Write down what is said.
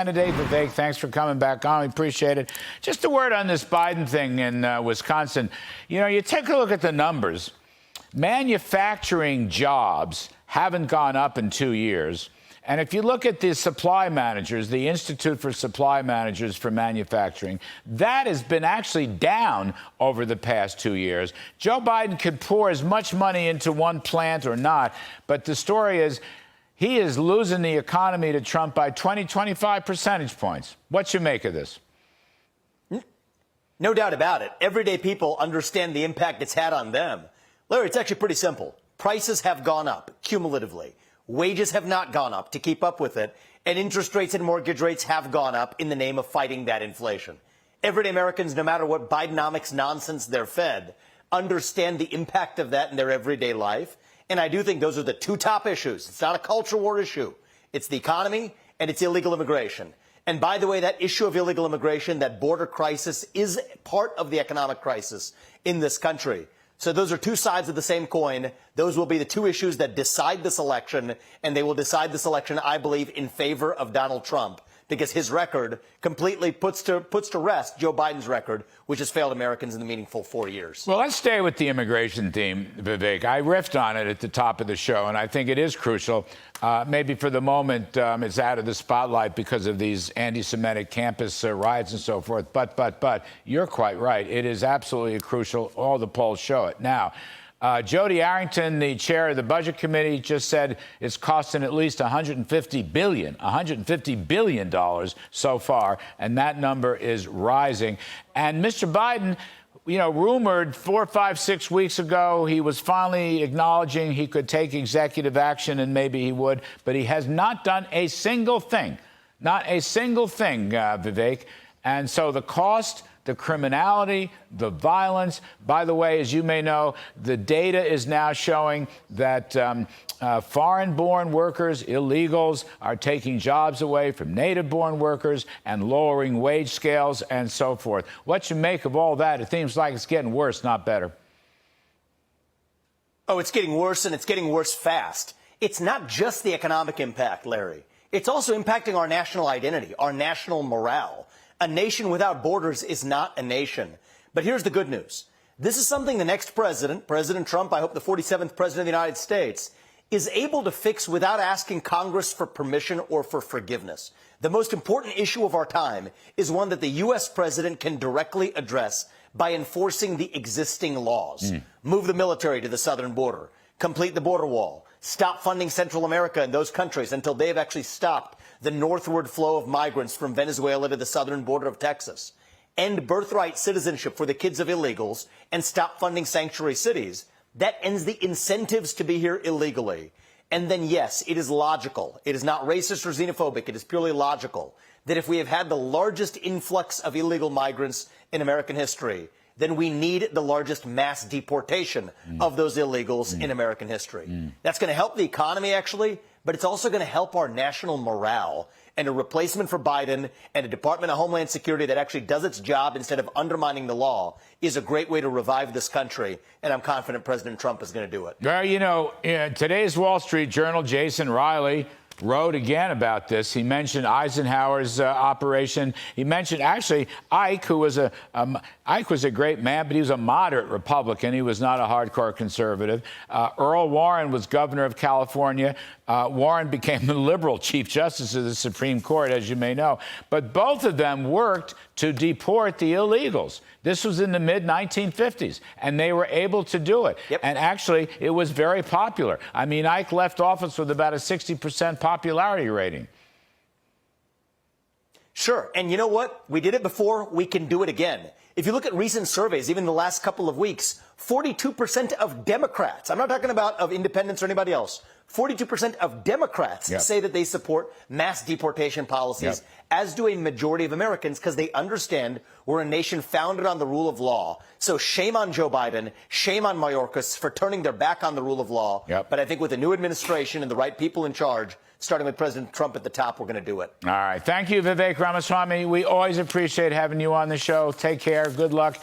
Candidate Vivek, thanks for coming back on. We appreciate it. Just a word on this Biden thing in Wisconsin. You know, you take a look at the numbers. Manufacturing jobs haven't gone up in 2 years. And if you look at the supply managers, the Institute for Supply Managers for Manufacturing, that has been actually down over the past 2 years. Joe Biden could pour as much money into one plant or not, but the story is he is losing the economy to Trump by 20, 25 percentage points. What you make of this? No doubt about it. Everyday people understand the impact it's had on them. Larry, it's actually pretty simple. Prices have gone up cumulatively. Wages have not gone up to keep up with it. And interest rates and mortgage rates have gone up in the name of fighting that inflation. Everyday Americans, no matter what Bidenomics nonsense they're fed, understand the impact of that in their everyday life. And I do think those are the two top issues. It's not a culture war issue. It's the economy and it's illegal immigration. And by the way, that issue of illegal immigration, that border crisis, is part of the economic crisis in this country. So those are two sides of the same coin. Those will be the two issues that decide this election, and they will decide this election, I believe, in favor of Donald Trump, because his record completely puts to rest Joe Biden's record, which has failed Americans in the meaningful 4 years. Well, let's stay with the immigration theme, Vivek. I riffed on it at the top of the show, and I think it is crucial. Maybe for the moment it's out of the spotlight because of these anti-Semitic campus riots and so forth. But you're quite right. It is absolutely crucial. All the polls show it. Now, Jody Arrington, the chair of the Budget Committee, just said it's costing at least $150 billion so far, and that number is rising. And Mr. Biden, you know, rumored 4, 5, 6 weeks ago he was finally acknowledging he could take executive action, and maybe he would, but he has not done a single thing, Vivek. And so the cost, the criminality, the violence. By the way, as you may know, the data is now showing that foreign-born workers, illegals, are taking jobs away from native-born workers and lowering wage scales and so forth. What you make of all that? It seems like it's getting worse, not better. Oh, it's getting worse, and it's getting worse fast. It's not just the economic impact, Larry. It's also impacting our national identity, our national morale. A nation without borders is not a nation. But here's the good news. This is something the next president, President Trump, I hope the 47th president of the United States, is able to fix without asking Congress for permission or for forgiveness. The most important issue of our time is one that the U.S. president can directly address by enforcing the existing laws. Move the military to the southern border, complete the border wall, stop funding Central America and those countries until they have actually stopped the northward flow of migrants from Venezuela to the southern border of Texas, end birthright citizenship for the kids of illegals, and stop funding sanctuary cities. That ends the incentives to be here illegally. And then, yes, it is logical. It is not racist or xenophobic. It is purely logical that if we have had the largest influx of illegal migrants in American history, then we need the largest mass deportation of those illegals in American history. That's going to help the economy, actually, but it's also going to help our national morale. And a replacement for Biden and a Department of Homeland Security that actually does its job instead of undermining the law is a great way to revive this country. And I'm confident President Trump is going to do it. Well, you know, today's Wall Street Journal, Jason Riley wrote again about this. He mentioned Eisenhower's operation. He mentioned actually Ike, who was Ike was a great man, but he was a moderate Republican. He was not a hardcore conservative. Earl Warren was governor of California. Warren became the liberal Chief Justice of the Supreme Court, as you may know. But both of them worked to deport the illegals. This was in the mid-1950s, and they were able to do it. Yep. And actually, it was very popular. I mean, Ike left office with about a 60% popularity rating. Sure. And you know what? We did it before. We can do it again. If you look at recent surveys, even the last couple of weeks, 42% of Democrats, I'm not talking about of independents or anybody else, 42% of Democrats say that they support mass deportation policies, as do a majority of Americans, because they understand we're a nation founded on the rule of law. So shame on Joe Biden, shame on Mayorkas for turning their back on the rule of law. But I think with the new administration and the right people in charge, starting with President Trump at the top, we're going to do it. All right. Thank you, Vivek Ramaswamy. We always appreciate having you on the show. Take care. Good luck.